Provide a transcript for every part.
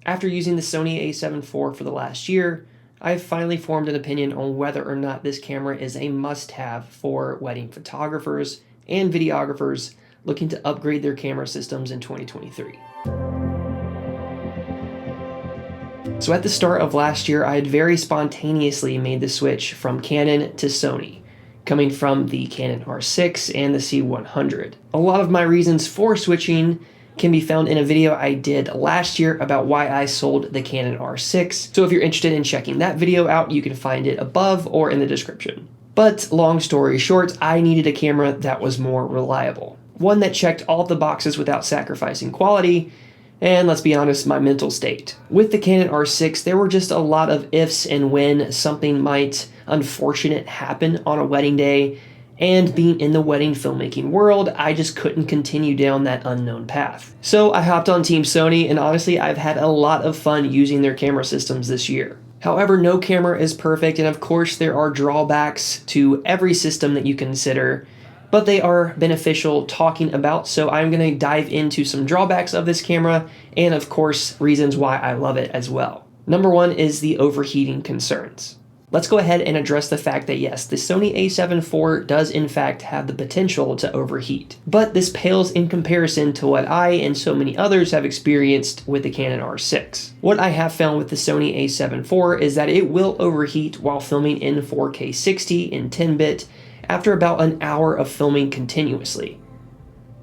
After using the Sony A7 IV for the last year, I've finally formed an opinion on whether or not this camera is a must-have for wedding photographers and videographers looking to upgrade their camera systems in 2023. So at the start of last year, I had very spontaneously made the switch from Canon to Sony, coming from the Canon R6 and the C100. A lot of my reasons for switching can be found in a video I did last year about why I sold the Canon R6. So if you're interested in checking that video out, you can find it above or in the description. But long story short, I needed a camera that was more reliable. One that checked all the boxes without sacrificing quality, and let's be honest, my mental state. With the Canon R6, there were just a lot of ifs and when something might unfortunate happen on a wedding day, and being in the wedding filmmaking world, I just couldn't continue down that unknown path. So I hopped on Team Sony, and honestly, I've had a lot of fun using their camera systems this year. However, no camera is perfect, and of course there are drawbacks to every system that you consider, but they are beneficial talking about, so I'm going to dive into some drawbacks of this camera, and of course, reasons why I love it as well. Number one is the overheating concerns. Let's go ahead and address the fact that yes, the Sony A7 IV does in fact have the potential to overheat, but this pales in comparison to what I and so many others have experienced with the Canon R6. What I have found with the Sony A7 IV is that it will overheat while filming in 4K 60 in 10-bit after about an hour of filming continuously.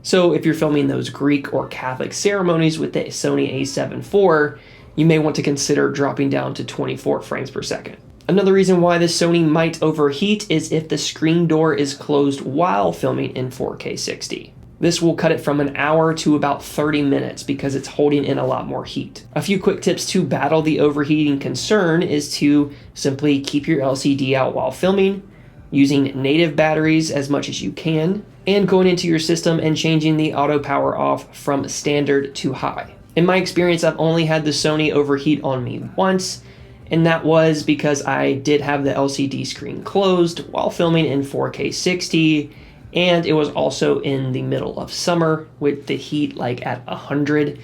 So if you're filming those Greek or Catholic ceremonies with the Sony A7 IV, you may want to consider dropping down to 24 frames per second. Another reason why the Sony might overheat is if the screen door is closed while filming in 4K 60. This will cut it from an hour to about 30 minutes because it's holding in a lot more heat. A few quick tips to battle the overheating concern is to simply keep your LCD out while filming, using native batteries as much as you can, and going into your system and changing the auto power off from standard to high. In my experience, I've only had the Sony overheat on me once, and that was because I did have the LCD screen closed while filming in 4K 60, and it was also in the middle of summer with the heat like at 100.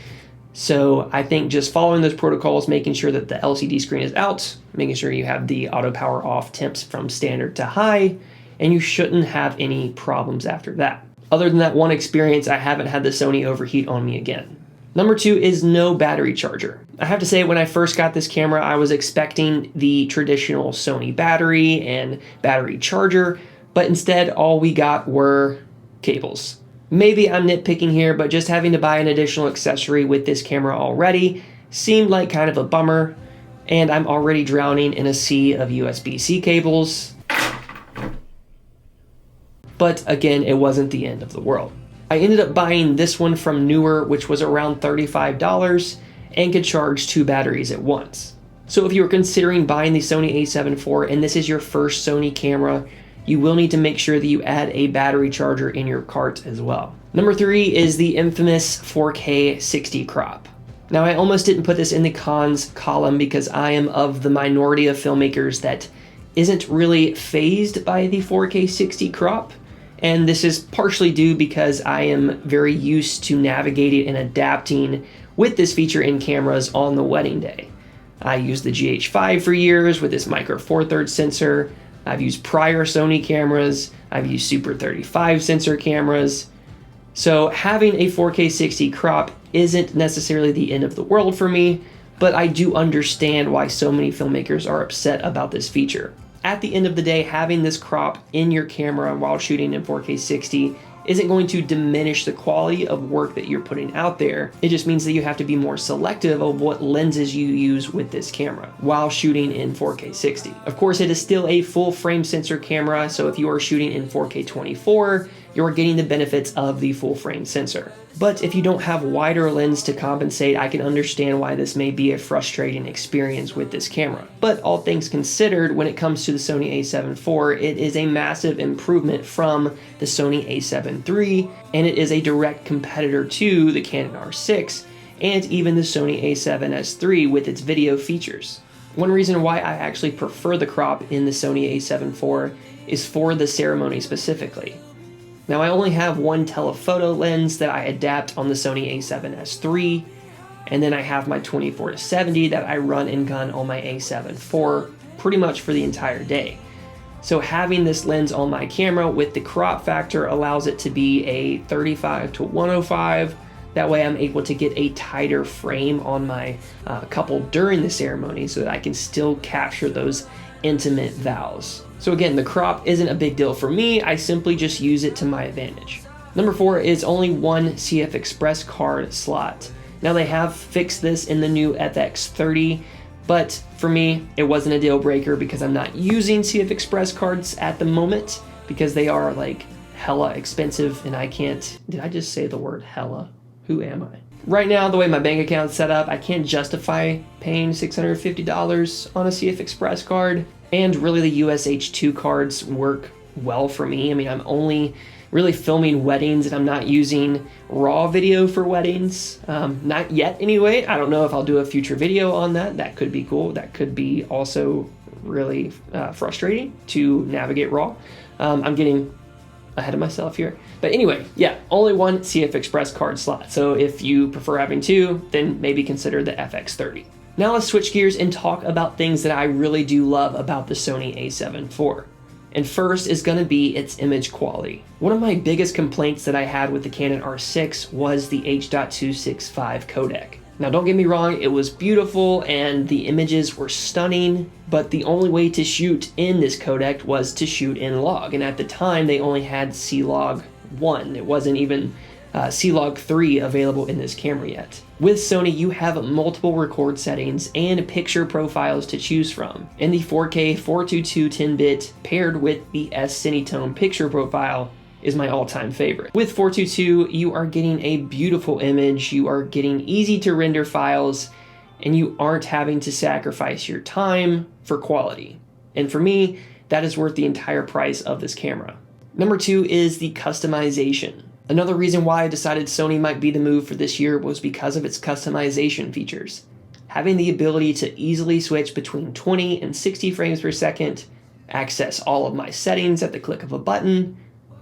So I think just following those protocols, making sure that the LCD screen is out, making sure you have the auto power off temps from standard to high, and you shouldn't have any problems after that. Other than that one experience, I haven't had the Sony overheat on me again. Number two is no battery charger. I have to say, when I first got this camera, I was expecting the traditional Sony battery and battery charger, but instead all we got were cables. Maybe I'm nitpicking here, but just having to buy an additional accessory with this camera already seemed like kind of a bummer, and I'm already drowning in a sea of USB-C cables. But again, it wasn't the end of the world. I ended up buying this one from Newer, which was around $35 and could charge 2 batteries at once. So if you were considering buying the Sony A7 IV and this is your first Sony camera, you will need to make sure that you add a battery charger in your cart as well. Number 3 is the infamous 4K 60 crop. Now, I almost didn't put this in the cons column because I am of the minority of filmmakers that isn't really fazed by the 4K 60 crop. And this is partially due because I am very used to navigating and adapting with this feature in cameras on the wedding day. I used the GH5 for years with this micro four thirds sensor. I've used prior Sony cameras. I've used Super 35 sensor cameras. So having a 4K 60 crop isn't necessarily the end of the world for me, but I do understand why so many filmmakers are upset about this feature. At the end of the day, having this crop in your camera while shooting in 4K 60 isn't going to diminish the quality of work that you're putting out there. It just means that you have to be more selective of what lenses you use with this camera while shooting in 4K 60. Of course, it is still a full frame sensor camera, so if you are shooting in 4K 24, you're getting the benefits of the full frame sensor. But if you don't have wider lens to compensate, I can understand why this may be a frustrating experience with this camera. But all things considered, when it comes to the Sony A7 IV, it is a massive improvement from the Sony A7 III, and it is a direct competitor to the Canon R6 and even the Sony A7S III with its video features. One reason why I actually prefer the crop in the Sony A7 IV is for the ceremony specifically. Now, I only have one telephoto lens that I adapt on the Sony A7S III, And then I have my 24-70 that I run and gun on my A7IV pretty much for the entire day. So having this lens on my camera with the crop factor allows it to be a 35-105. That way I'm able to get a tighter frame on my couple during the ceremony so that I can still capture those intimate vows. So again, the crop isn't a big deal for me. I simply just use it to my advantage. Number 4 is only one CF Express card slot. Now they have fixed this in the new FX30, but for me, it wasn't a deal breaker because I'm not using CF Express cards at the moment because they are like hella expensive and I can't, did I just say the word hella? Who am I? Right now, the way my bank account's set up, I can't justify paying $650 on a CF Express card. And really the USH2 cards work well for me. I mean, I'm only really filming weddings and I'm not using raw video for weddings. Not yet anyway. I don't know if I'll do a future video on that. That could be cool. That could be also really frustrating to navigate raw. I'm getting ahead of myself here. But anyway, yeah, only one CF Express card slot. So if you prefer having two, then maybe consider the FX30. Now let's switch gears and talk about things that I really do love about the Sony A7IV. And first is going to be its image quality. One of my biggest complaints that I had with the Canon R6 was the H.265 codec. Now don't get me wrong, it was beautiful and the images were stunning, but the only way to shoot in this codec was to shoot in log. And at the time they only had C-Log 1. It wasn't even C-Log 3 available in this camera yet. With Sony, you have multiple record settings and picture profiles to choose from. And the 4K 422 10-bit paired with the S-Cinetone picture profile is my all-time favorite. With 422, you are getting a beautiful image, you are getting easy to render files, and you aren't having to sacrifice your time for quality. And for me, that is worth the entire price of this camera. Number 2 is the customization. Another reason why I decided Sony might be the move for this year was because of its customization features. Having the ability to easily switch between 20 and 60 frames per second, access all of my settings at the click of a button,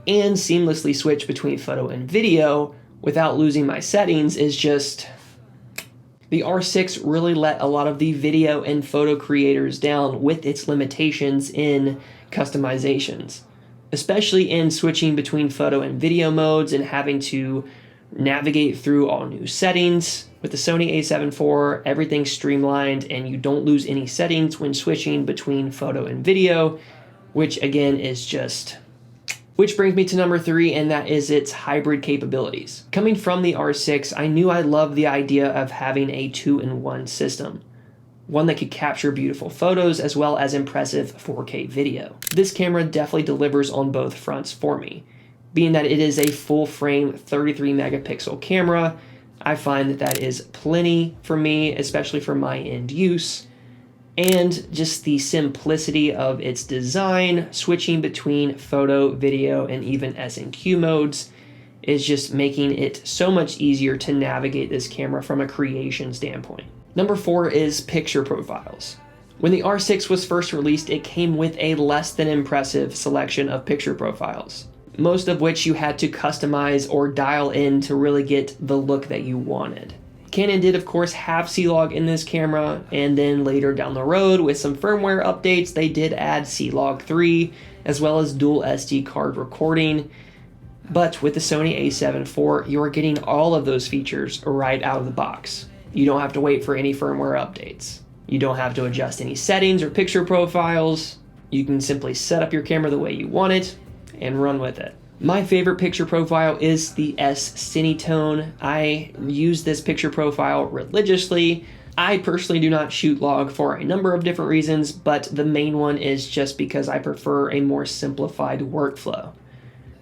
and seamlessly switch between photo and video without losing my settings is just... The R6 really let a lot of the video and photo creators down with its limitations in customizations, especially in switching between photo and video modes and having to navigate through all new settings. With the Sony A7IV, everything's streamlined and you don't lose any settings when switching between photo and video, which again is just... Which brings me to number 3, and that is its hybrid capabilities. Coming from the R6, I knew I loved the idea of having a 2-in-1 system. One that could capture beautiful photos as well as impressive 4K video. This camera definitely delivers on both fronts for me. Being that it is a full-frame 33 megapixel camera, I find that that is plenty for me, especially for my end use. And just the simplicity of its design, switching between photo, video, and even S&Q modes is just making it so much easier to navigate this camera from a creation standpoint. Number 4 is picture profiles. When the R6 was first released, it came with a less than impressive selection of picture profiles, most of which you had to customize or dial in to really get the look that you wanted. Canon did, of course, have C-Log in this camera, and then later down the road, with some firmware updates, they did add C-Log 3, as well as dual SD card recording. But with the Sony A7IV, you are getting all of those features right out of the box. You don't have to wait for any firmware updates. You don't have to adjust any settings or picture profiles. You can simply set up your camera the way you want it and run with it. My favorite picture profile is the S-Cinetone. I use this picture profile religiously. I personally do not shoot log for a number of different reasons, but the main one is just because I prefer a more simplified workflow.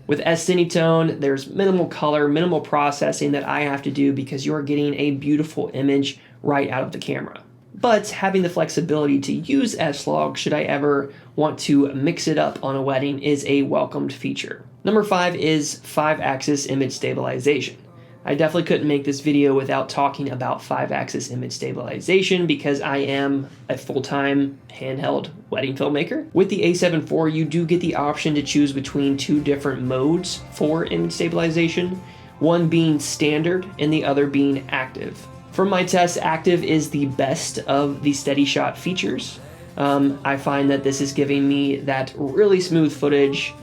With S-Cinetone, there's minimal color, minimal processing that I have to do because you're getting a beautiful image right out of the camera. But having the flexibility to use S-Log should I ever want to mix it up on a wedding is a welcomed feature. Number 5 is 5-axis image stabilization. I definitely couldn't make this video without talking about 5-axis image stabilization because I am a full-time handheld wedding filmmaker. With the A7IV, you do get the option to choose between 2 different modes for image stabilization, one being standard and the other being active. From my tests, active is the best of the steady shot features. I find that this is giving me that really smooth footage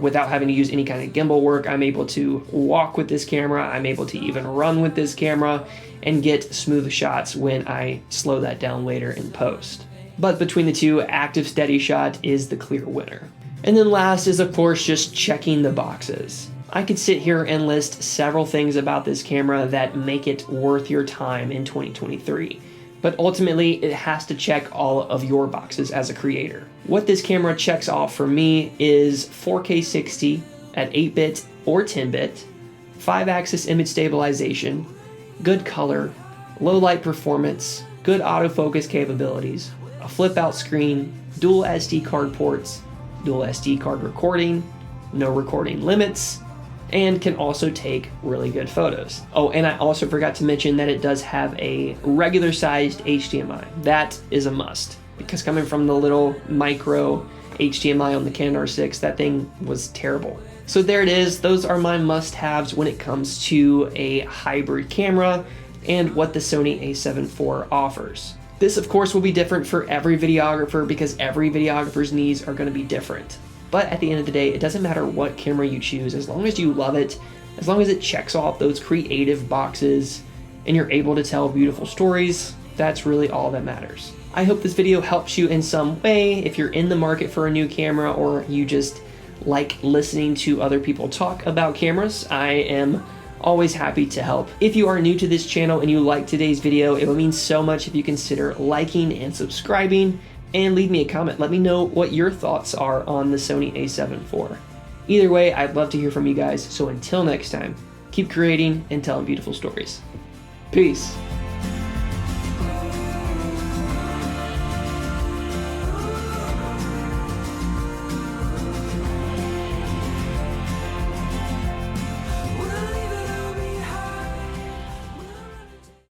without having to use any kind of gimbal work. I'm able to walk with this camera, I'm able to even run with this camera and get smooth shots when I slow that down later in post. But between the two, active steady shot is the clear winner. And then last is, of course, just checking the boxes. I could sit here and list several things about this camera that make it worth your time in 2023. But ultimately, it has to check all of your boxes as a creator. What this camera checks off for me is 4K 60 at 8-bit or 10-bit, 5-axis image stabilization, good color, low light performance, good autofocus capabilities, a flip-out screen, dual SD card ports, dual SD card recording, no recording limits, and can also take really good photos. Oh, and I also forgot to mention that it does have a regular sized HDMI. That is a must, because coming from the little micro HDMI on the Canon R6, that thing was terrible. So there it is. Those are my must-haves when it comes to a hybrid camera and what the Sony A7 IV offers. This, of course, will be different for every videographer because every videographer's needs are going to be different. But at the end of the day, it doesn't matter what camera you choose, as long as you love it, as long as it checks off those creative boxes and you're able to tell beautiful stories, that's really all that matters. I hope this video helps you in some way. If you're in the market for a new camera or you just like listening to other people talk about cameras, I am always happy to help. If you are new to this channel and you like today's video, it would mean so much if you consider liking and subscribing, and leave me a comment. Let me know what your thoughts are on the Sony A7 IV. Either way, I'd love to hear from you guys, so until next time, keep creating and telling beautiful stories. Peace.